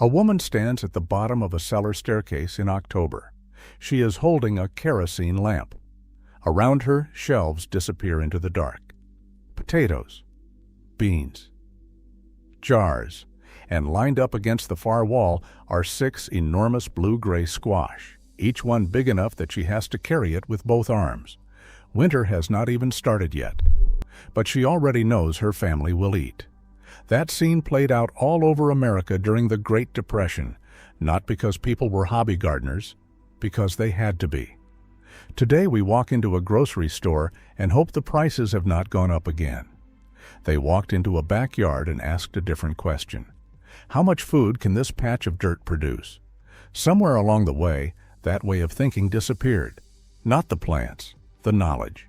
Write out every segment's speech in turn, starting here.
A woman stands at the bottom of a cellar staircase in October. She is holding a kerosene lamp. Around her, shelves disappear into the dark. Potatoes, beans, jars, and lined up against the far wall are 6 enormous blue-gray squash, each one big enough that she has to carry it with both arms. Winter has not even started yet, but she already knows her family will eat. That scene played out all over America during the Great Depression, not because people were hobby gardeners, because they had to be. Today we walk into a grocery store and hope the prices have not gone up again. They walked into a backyard and asked a different question. How much food can this patch of dirt produce? Somewhere along the way, that way of thinking disappeared. Not the plants, the knowledge.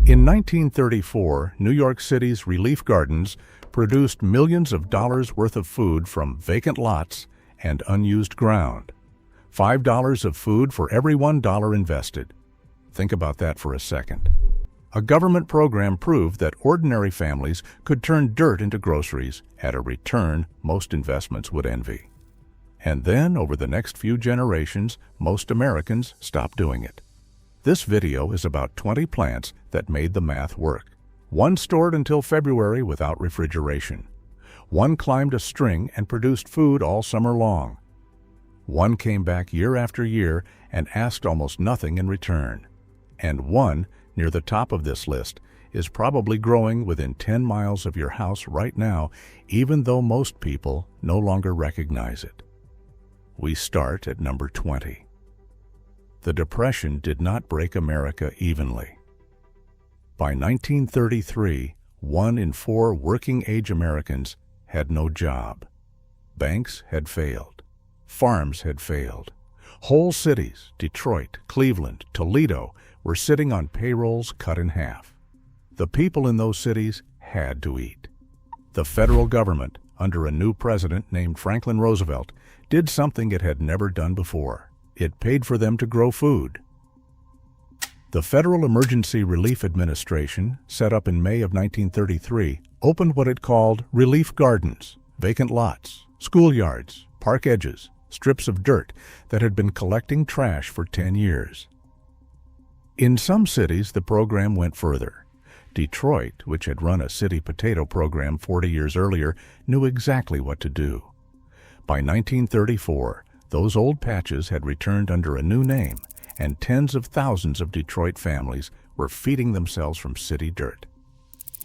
In 1934, New York City's relief gardens produced millions of dollars worth of food from vacant lots and unused ground. $5 of food for every $1 invested. Think about that for a second. A government program proved that ordinary families could turn dirt into groceries at a return most investments would envy. And then, over the next few generations, most Americans stopped doing it. This video is about 20 plants that made the math work. One stored until February without refrigeration. One climbed a string and produced food all summer long. One came back year after year and asked almost nothing in return. And one, near the top of this list, is probably growing within 10 miles of your house right now, even though most people no longer recognize it. We start at number 20. The Depression did not break America evenly. By 1933, 1 in 4 working-age Americans had no job. Banks had failed. Farms had failed. Whole cities, Detroit, Cleveland, Toledo, were sitting on payrolls cut in half. The people in those cities had to eat. The federal government, under a new president named Franklin Roosevelt, did something it had never done before. It paid for them to grow food. The Federal Emergency Relief Administration, set up in May of 1933, opened what it called relief gardens, vacant lots, schoolyards, park edges, strips of dirt that had been collecting trash for 10 years. In some cities, the program went further. Detroit, which had run a city potato program 40 years earlier, knew exactly what to do. By 1934, those old patches had returned under a new name, and tens of thousands of Detroit families were feeding themselves from city dirt.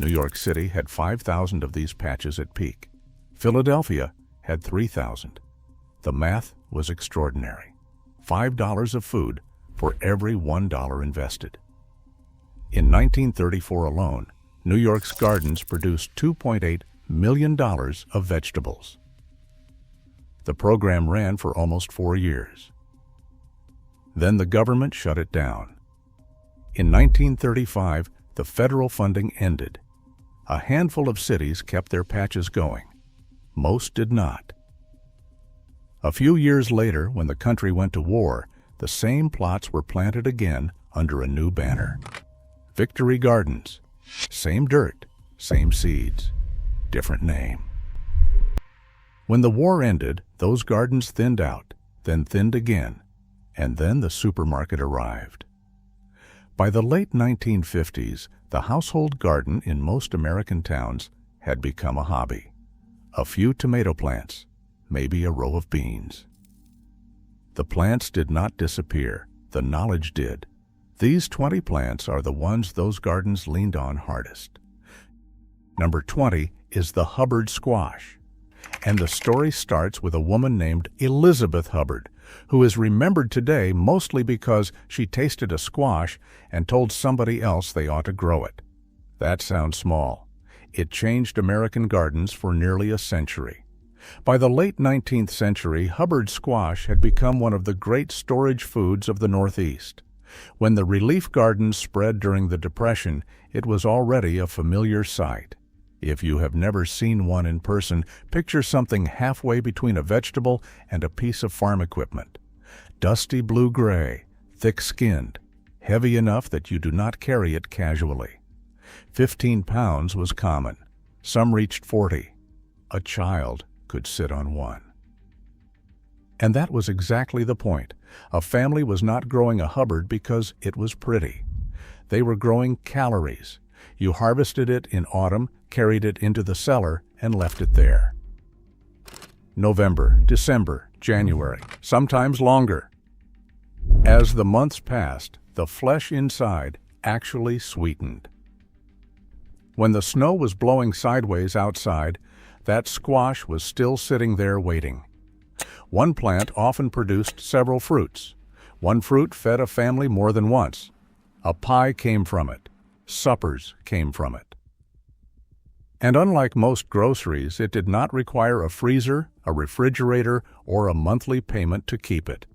New York City had 5,000 of these patches at peak. Philadelphia had 3,000. The math was extraordinary. $5 of food for every $1 invested. In 1934 alone, New York's gardens produced $2.8 million of vegetables. The program ran for almost 4 years. Then the government shut it down. In 1935, the federal funding ended. A handful of cities kept their patches going. Most did not. A few years later, when the country went to war, the same plots were planted again under a new banner. Victory Gardens. Same dirt, same seeds, different name. When the war ended, those gardens thinned out, then thinned again, and then the supermarket arrived. By the late 1950s, the household garden in most American towns had become a hobby. A few tomato plants, maybe a row of beans. The plants did not disappear, the knowledge did. These 20 plants are the ones those gardens leaned on hardest. Number 20 is the Hubbard squash. And the story starts with a woman named Elizabeth Hubbard, who is remembered today mostly because she tasted a squash and told somebody else they ought to grow it. That sounds small. It changed American gardens for nearly a century. By the late 19th century, Hubbard squash had become one of the great storage foods of the Northeast. When the relief gardens spread during the Depression, it was already a familiar sight. If you have never seen one in person, picture something halfway between a vegetable and a piece of farm equipment. Dusty blue-gray, thick-skinned, heavy enough that you do not carry it casually. 15 pounds was common. Some reached 40. A child could sit on one. And that was exactly the point. A family was not growing a Hubbard because it was pretty. They were growing calories. You harvested it in autumn, carried it into the cellar, and left it there. November, December, January, sometimes longer. As the months passed, the flesh inside actually sweetened. When the snow was blowing sideways outside, that squash was still sitting there waiting. One plant often produced several fruits. One fruit fed a family more than once. A pie came from it. Suppers came from it. And unlike most groceries, it did not require a freezer, a refrigerator, or a monthly payment to keep it.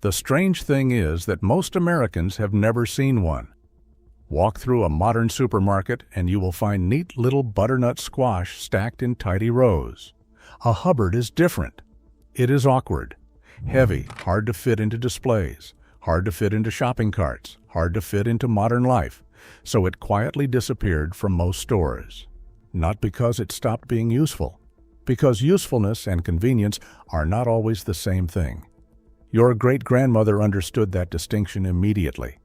The strange thing is that most Americans have never seen one. Walk through a modern supermarket and you will find neat little butternut squash stacked in tidy rows. A Hubbard is different. It is awkward, heavy, hard to fit into displays, hard to fit into shopping carts, hard to fit into modern life, so it quietly disappeared from most stores. Not because it stopped being useful, because usefulness and convenience are not always the same thing. Your great-grandmother understood that distinction immediately.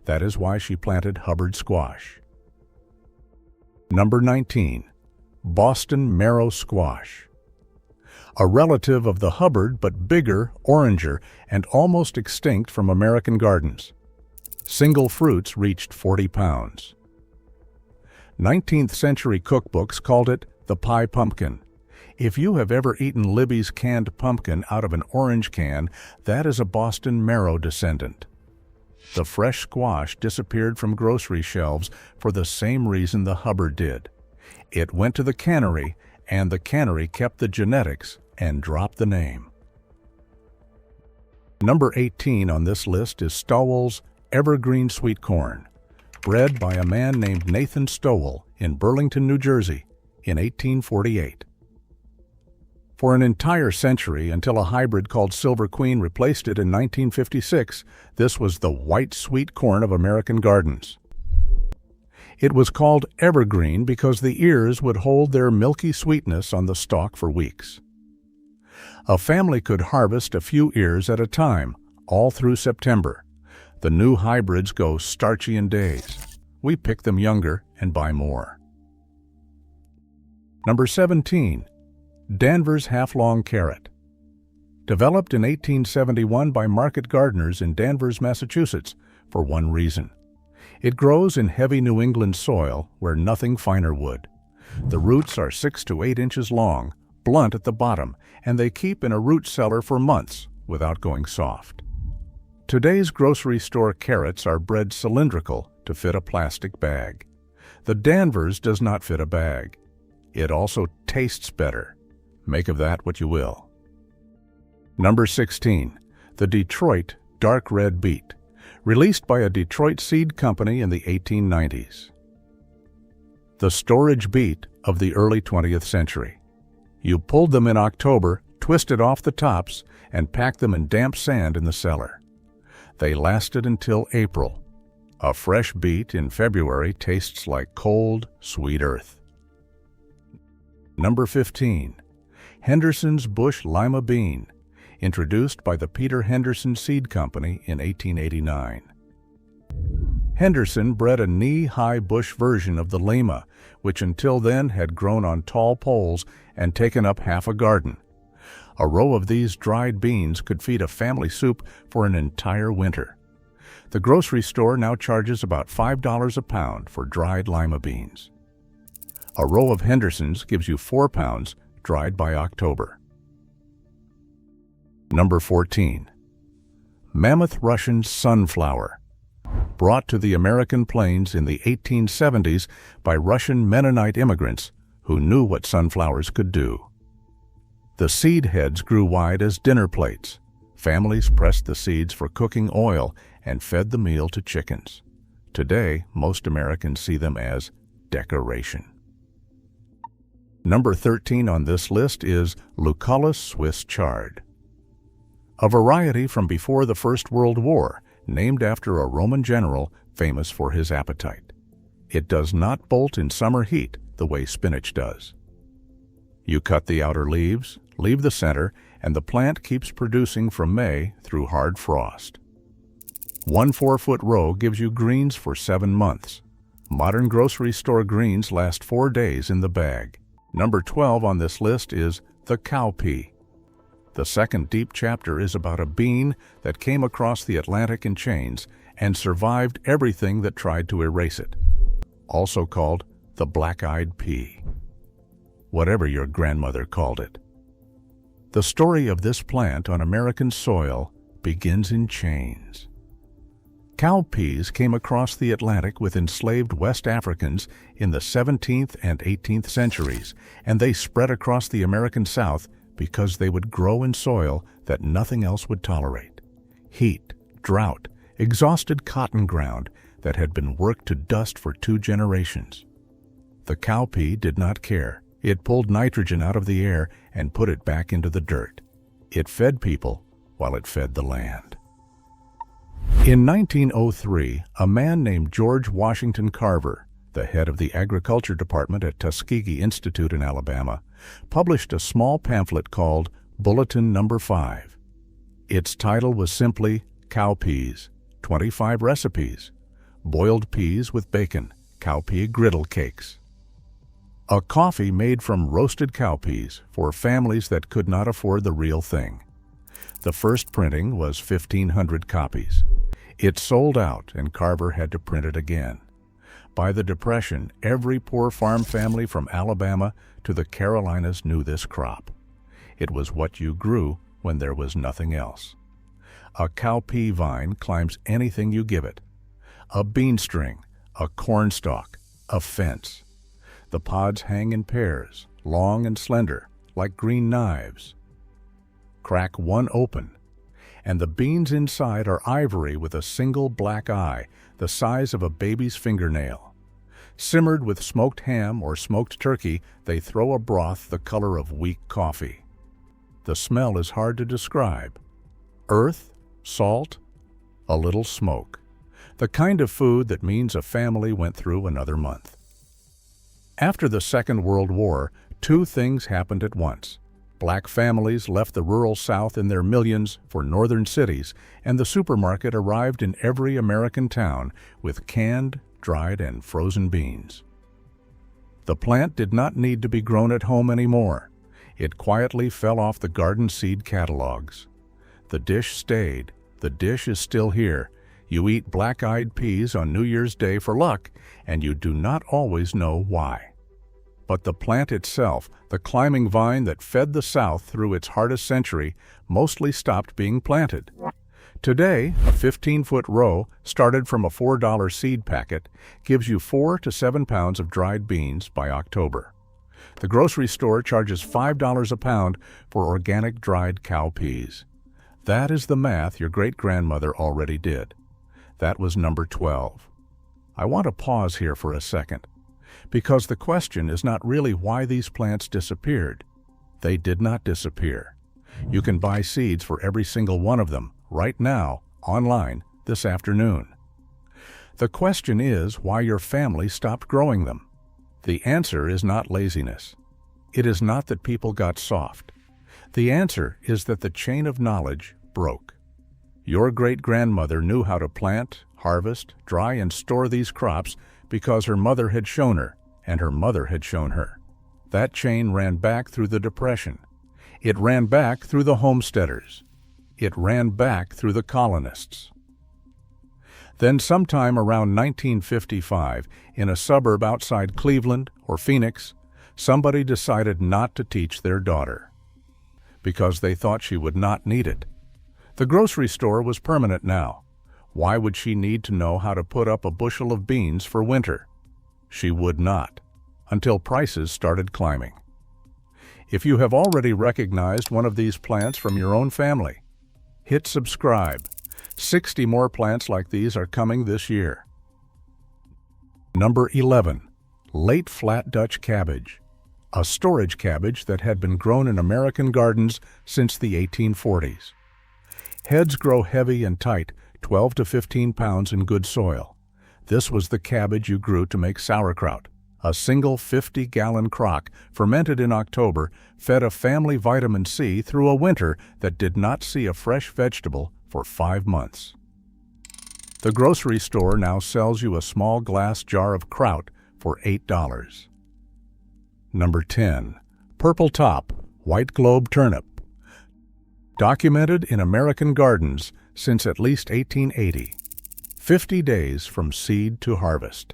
That is why she planted Hubbard squash. Number 19. Boston marrow squash. A relative of the Hubbard but bigger, oranger, and almost extinct from American gardens. Single fruits reached 40 pounds. 19th century cookbooks called it the pie pumpkin. If you have ever eaten Libby's canned pumpkin out of an orange can, that is a Boston marrow descendant. The fresh squash disappeared from grocery shelves for the same reason the Hubbard did. It went to the cannery, and the cannery kept the genetics and dropped the name. Number 18 on this list is Stowell's evergreen sweet corn, bred by a man named Nathan Stowell in Burlington, New Jersey in 1848. For an entire century, until a hybrid called Silver Queen replaced it in 1956, this was the white sweet corn of American gardens. It was called evergreen because the ears would hold their milky sweetness on the stalk for weeks. A family could harvest a few ears at a time, all through September. The new hybrids go starchy in days. We pick them younger and buy more. Number 17. Danvers half-long carrot. Developed in 1871 by market gardeners in Danvers, Massachusetts, for one reason. It grows in heavy New England soil where nothing finer would. The roots are 6 to 8 inches long, blunt at the bottom, and they keep in a root cellar for months without going soft. Today's grocery store carrots are bred cylindrical to fit a plastic bag. The Danvers does not fit a bag. It also tastes better. Make of that what you will. Number 16. The Detroit dark red beet, released by a Detroit seed company in the 1890s. The storage beet of the early 20th century. You pulled them in October, twisted off the tops, and packed them in damp sand in the cellar. They lasted until April. A fresh beet in February tastes like cold, sweet earth. Number 15. Henderson's Bush Lima bean, introduced by the Peter Henderson Seed Company in 1889. Henderson bred a knee-high bush version of the lima, which until then had grown on tall poles and taken up half a garden. A row of these dried beans could feed a family soup for an entire winter. The grocery store now charges about $5 a pound for dried lima beans. A row of Hendersons gives you 4 pounds, dried by October. Number 14. Mammoth Russian sunflower, brought to the American plains in the 1870s by Russian Mennonite immigrants who knew what sunflowers could do. The seed heads grew wide as dinner plates. Families pressed the seeds for cooking oil and fed the meal to chickens. Today, most Americans see them as decoration. Number 13 on this list is Lucullus Swiss chard, a variety from before the First World War, named after a Roman general famous for his appetite. It does not bolt in summer heat the way spinach does. You cut the outer leaves, leave the center, and the plant keeps producing from May through hard frost. One 4-foot row gives you greens for 7 months. Modern grocery store greens last 4 days in the bag. Number 12 on this list is the cowpea. The second deep chapter is about a bean that came across the Atlantic in chains and survived everything that tried to erase it. Also called the black-eyed pea. Whatever your grandmother called it. The story of this plant on American soil begins in chains. Cowpeas came across the Atlantic with enslaved West Africans in the 17th and 18th centuries, and they spread across the American South because they would grow in soil that nothing else would tolerate. Heat, drought, exhausted cotton ground that had been worked to dust for 2 generations. The cowpea did not care. It pulled nitrogen out of the air and put it back into the dirt. It fed people while it fed the land. In 1903, a man named George Washington Carver, the head of the Agriculture Department at Tuskegee Institute in Alabama, published a small pamphlet called Bulletin No. 5. Its title was simply Cowpeas, 25 Recipes, Boiled Peas with Bacon, Cowpea Griddle Cakes. A coffee made from roasted cowpeas for families that could not afford the real thing. The first printing was 1,500 copies. It sold out and Carver had to print it again. By the Depression, every poor farm family from Alabama to the Carolinas knew this crop. It was what you grew when there was nothing else. A cowpea vine climbs anything you give it. A bean string, a cornstalk, a fence. The pods hang in pairs, long and slender, like green knives. Crack one open, and the beans inside are ivory with a single black eye, the size of a baby's fingernail. Simmered with smoked ham or smoked turkey, they throw a broth the color of weak coffee. The smell is hard to describe. Earth, salt, a little smoke. The kind of food that means a family went through another month. After the Second World War, 2 things happened at once. Black families left the rural South in their millions for northern cities, and the supermarket arrived in every American town with canned, dried, and frozen beans. The plant did not need to be grown at home anymore. It quietly fell off the garden seed catalogs. The dish stayed. The dish is still here. You eat black-eyed peas on New Year's Day for luck, and you do not always know why. But the plant itself, the climbing vine that fed the South through its hardest century, mostly stopped being planted. Today, a 15-foot row, started from a $4 seed packet, gives you 4 to 7 pounds of dried beans by October. The grocery store charges $5 a pound for organic dried cowpeas. That is the math your great-grandmother already did. That was number 12. I want to pause here for a second, because the question is not really why these plants disappeared. They did not disappear. You can buy seeds for every single one of them right now, online, this afternoon. The question is why your family stopped growing them. The answer is not laziness. It is not that people got soft. The answer is that the chain of knowledge broke. Your great-grandmother knew how to plant, harvest, dry, and store these crops because her mother had shown her, and her mother had shown her. That chain ran back through the Depression. It ran back through the homesteaders. It ran back through the colonists. Then sometime around 1955, in a suburb outside Cleveland or Phoenix, somebody decided not to teach their daughter because they thought she would not need it. The grocery store was permanent now. Why would she need to know how to put up a bushel of beans for winter? She would not, until prices started climbing. If you have already recognized one of these plants from your own family, hit subscribe. 60 more plants like these are coming this year. Number 11. Late Flat Dutch Cabbage, a storage cabbage that had been grown in American gardens since the 1840s. Heads grow heavy and tight, 12 to 15 pounds in good soil. This was the cabbage you grew to make sauerkraut, A single 50-gallon crock, fermented in October, fed a family vitamin C through a winter that did not see a fresh vegetable for 5 months. The grocery store now sells you a small glass jar of kraut for $8. Number 10. Purple top, white globe turnip. Documented in American gardens since at least 1880. 50 days from seed to harvest.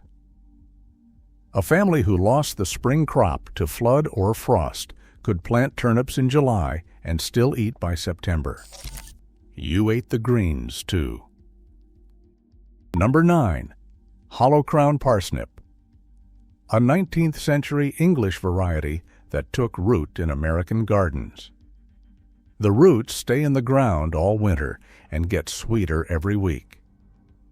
A family who lost the spring crop to flood or frost could plant turnips in July and still eat by September. You ate the greens, too. Number 9. Hollow crown parsnip. A 19th century English variety that took root in American gardens. The roots stay in the ground all winter and get sweeter every week.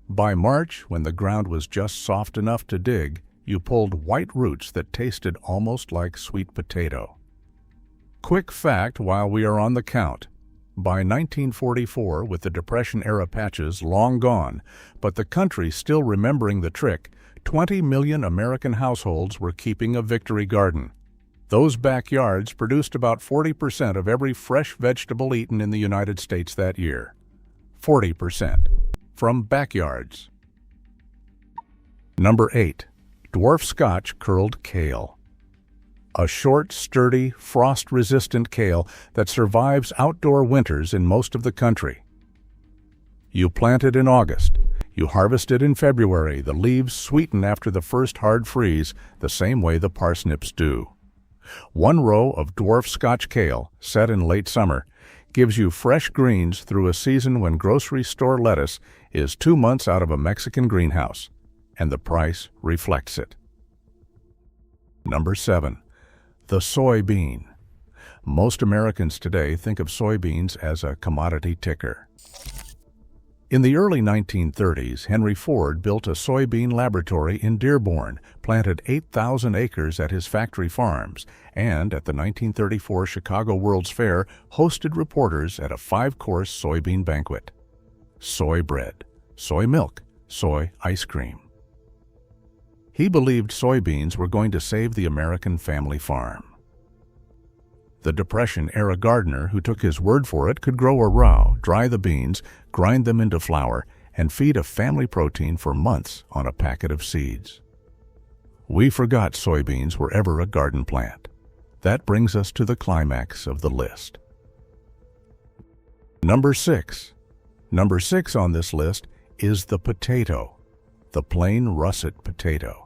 By March, when the ground was just soft enough to dig, you pulled white roots that tasted almost like sweet potato. Quick fact while we are on the count. By 1944, with the Depression-era patches long gone, but the country still remembering the trick, 20 million American households were keeping a victory garden. Those backyards produced about 40% of every fresh vegetable eaten in the United States that year. 40%. From backyards. Number 8. Dwarf Scotch curled kale. A short, sturdy, frost-resistant kale that survives outdoor winters in most of the country. You plant it in August. You harvest it in February. The leaves sweeten after the first hard freeze, the same way the parsnips do. One row of dwarf Scotch kale, set in late summer, gives you fresh greens through a season when grocery store lettuce is 2 months out of a Mexican greenhouse, and the price reflects it. Number 7. The soybean. Most Americans today think of soybeans as a commodity ticker. In the early 1930s, Henry Ford built a soybean laboratory in Dearborn, planted 8,000 acres at his factory farms, and at the 1934 Chicago World's Fair hosted reporters at a 5-course soybean banquet. Soy bread, soy milk, soy ice cream. He believed soybeans were going to save the American family farm. The Depression-era gardener who took his word for it could grow a row, dry the beans, grind them into flour, and feed a family protein for months on a packet of seeds. We forgot soybeans were ever a garden plant. That brings us to the climax of the list. Number 6. Number 6 on this list is the potato, the plain russet potato.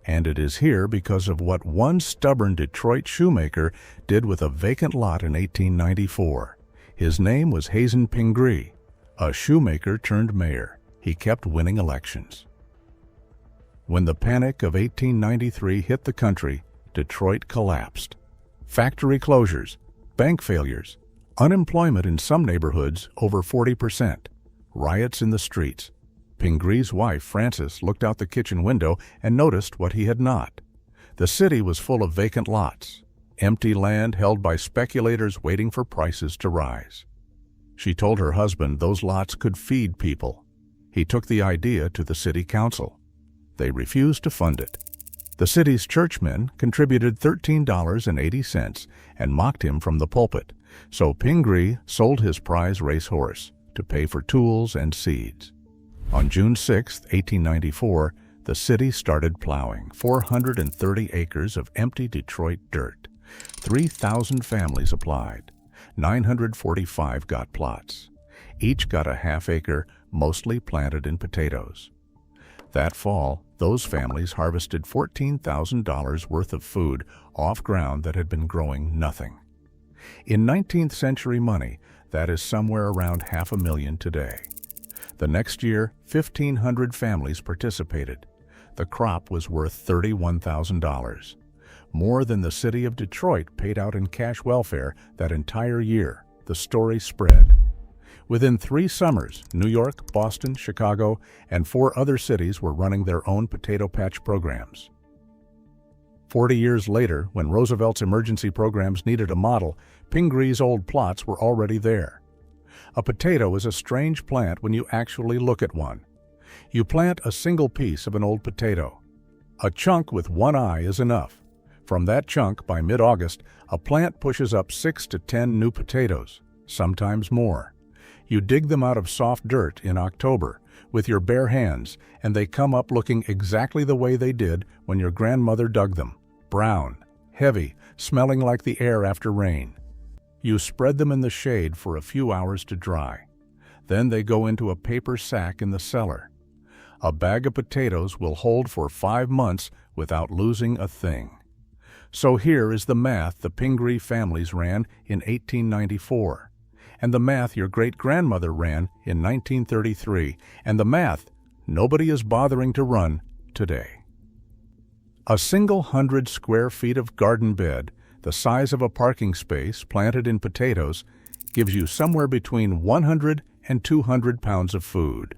And it is here because of what one stubborn Detroit shoemaker did with a vacant lot in 1894. His name was Hazen Pingree, a shoemaker turned mayor. He kept winning elections. When the Panic of 1893 hit the country, Detroit collapsed. Factory closures, bank failures, unemployment in some neighborhoods over 40%, riots in the streets. Pingree's wife, Frances, looked out the kitchen window and noticed what he had not. The city was full of vacant lots, empty land held by speculators waiting for prices to rise. She told her husband those lots could feed people. He took the idea to the city council. They refused to fund it. The city's churchmen contributed $13.80 and mocked him from the pulpit, so Pingree sold his prize racehorse to pay for tools and seeds. On June 6, 1894, the city started plowing 430 acres of empty Detroit dirt. 3,000 families applied. 945 got plots. Each got a half acre, mostly planted in potatoes. That fall, those families harvested $14,000 worth of food off ground that had been growing nothing. In 19th century money, that is somewhere around $500,000 today. The next year, 1,500 families participated. The crop was worth $31,000, more than the city of Detroit paid out in cash welfare that entire year. The story spread. Within 3 summers, New York, Boston, Chicago, and 4 other cities were running their own potato patch programs. 40 years later, when Roosevelt's emergency programs needed a model, Pingree's old plots were already there. A potato is a strange plant when you actually look at one. You plant a single piece of an old potato. A chunk with one eye is enough. From that chunk, by mid-August, a plant pushes up 6 to 10 new potatoes, sometimes more. You dig them out of soft dirt in October with your bare hands, and they come up looking exactly the way they did when your grandmother dug them, brown, heavy, smelling like the air after rain. You spread them in the shade for a few hours to dry. Then they go into a paper sack in the cellar. A bag of potatoes will hold for 5 months without losing a thing. So here is the math the Pingree families ran in 1894, and the math your great-grandmother ran in 1933, and the math nobody is bothering to run today. A single 100 square feet of garden bed, the size of a parking space planted in potatoes, gives you somewhere between 100 and 200 pounds of food.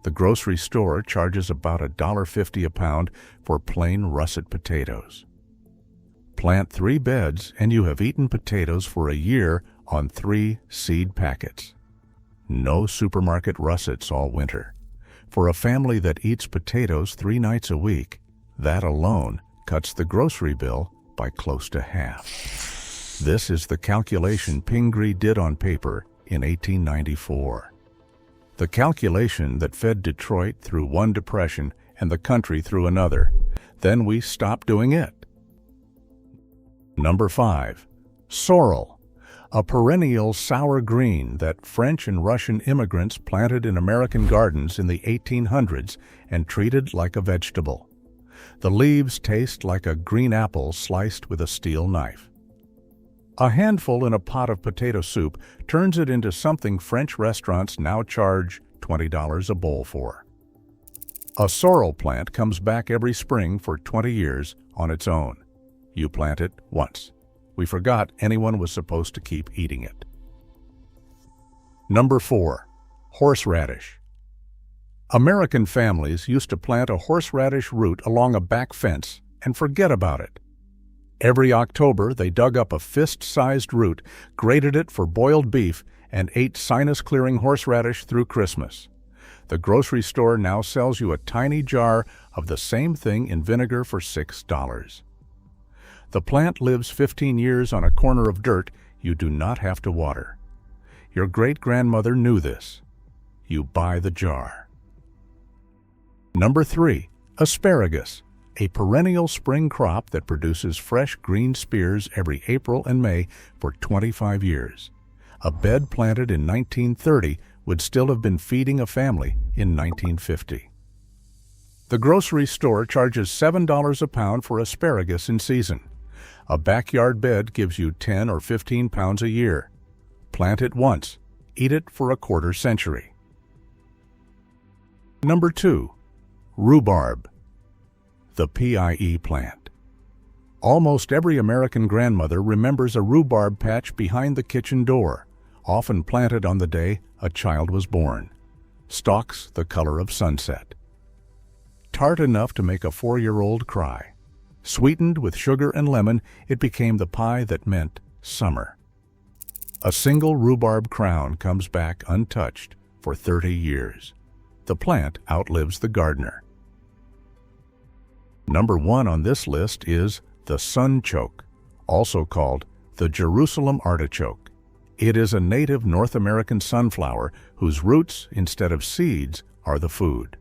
The grocery store charges about $1.50 a pound for plain russet potatoes. Plant 3 beds and you have eaten potatoes for a year on 3 seed packets. No supermarket russets all winter. For a family that eats potatoes 3 nights a week, that alone cuts the grocery bill by close to half. This is the calculation Pingree did on paper in 1894. The calculation that fed Detroit through one depression and the country through another. Then we stopped doing it. Number 5. Sorrel, a perennial sour green that French and Russian immigrants planted in American gardens in the 1800s and treated like a vegetable. The leaves taste like a green apple sliced with a steel knife. A handful in a pot of potato soup turns it into something French restaurants now charge $20 a bowl for. A sorrel plant comes back every spring for 20 years on its own. You plant it once. We forgot anyone was supposed to keep eating it. Number 4. Horseradish. American families used to plant a horseradish root along a back fence and forget about it. Every October, they dug up a fist-sized root, grated it for boiled beef, and ate sinus-clearing horseradish through Christmas. The grocery store now sells you a tiny jar of the same thing in vinegar for $6. The plant lives 15 years on a corner of dirt you do not have to water. Your great-grandmother knew this. You buy the jar. Number 3. Asparagus, a perennial spring crop that produces fresh green spears every April and May for 25 years. A bed planted in 1930 would still have been feeding a family in 1950. The grocery store charges $7 a pound for asparagus in season. A backyard bed gives you 10 or 15 pounds a year. Plant it once. Eat it for a quarter century. Number 2. Rhubarb, the PIE plant. Almost every American grandmother remembers a rhubarb patch behind the kitchen door, often planted on the day a child was born. Stalks the color of sunset. Tart enough to make a 4-year-old cry. Sweetened with sugar and lemon, it became the pie that meant summer. A single rhubarb crown comes back untouched for 30 years. The plant outlives the gardener. Number 1 on this list is the sunchoke, also called the Jerusalem artichoke. It is a native North American sunflower whose roots, instead of seeds, are the food.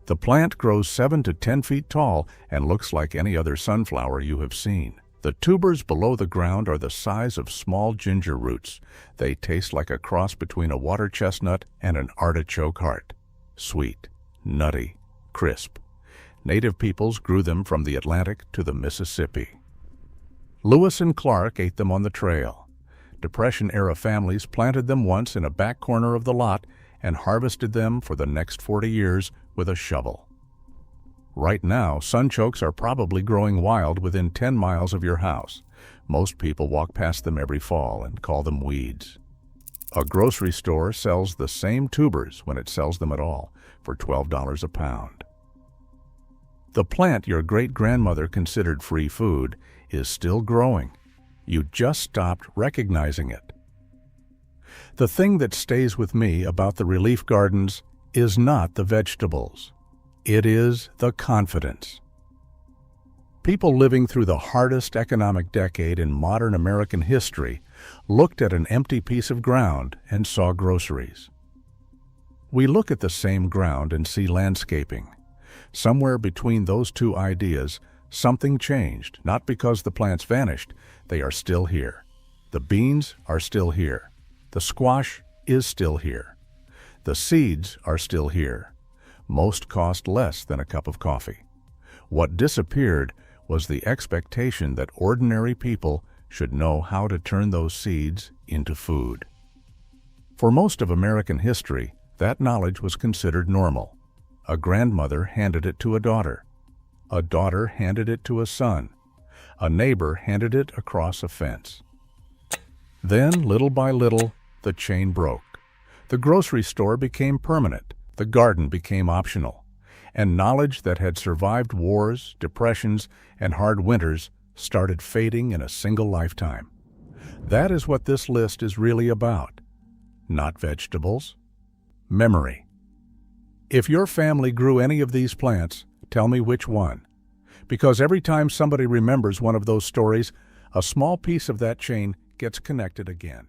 The plant grows 7 to 10 feet tall and looks like any other sunflower you have seen. The tubers below the ground are the size of small ginger roots. They taste like a cross between a water chestnut and an artichoke heart. Sweet, nutty, crisp. Native peoples grew them from the Atlantic to the Mississippi. Lewis and Clark ate them on the trail. Depression-era families planted them once in a back corner of the lot and harvested them for the next 40 years with a shovel. Right now, sunchokes are probably growing wild within 10 miles of your house. Most people walk past them every fall and call them weeds. A grocery store sells the same tubers, when it sells them at all, for $12 a pound. The plant your great-grandmother considered free food is still growing. You just stopped recognizing it. The thing that stays with me about the relief gardens is not the vegetables. It is the confidence. People living through the hardest economic decade in modern American history looked at an empty piece of ground and saw groceries. We look at the same ground and see landscaping. Somewhere between those two ideas, something changed, not because the plants vanished, they are still here. The beans are still here. The squash is still here. The seeds are still here. Most cost less than a cup of coffee. What disappeared was the expectation that ordinary people should know how to turn those seeds into food. For most of American history, that knowledge was considered normal. A grandmother handed it to a daughter. A daughter handed it to a son. A neighbor handed it across a fence. Then, little by little, the chain broke. The grocery store became permanent. The garden became optional. And knowledge that had survived wars, depressions, and hard winters started fading in a single lifetime. That is what this list is really about. Not vegetables. Memory. If your family grew any of these plants, tell me which one. Because every time somebody remembers one of those stories, a small piece of that chain gets connected again.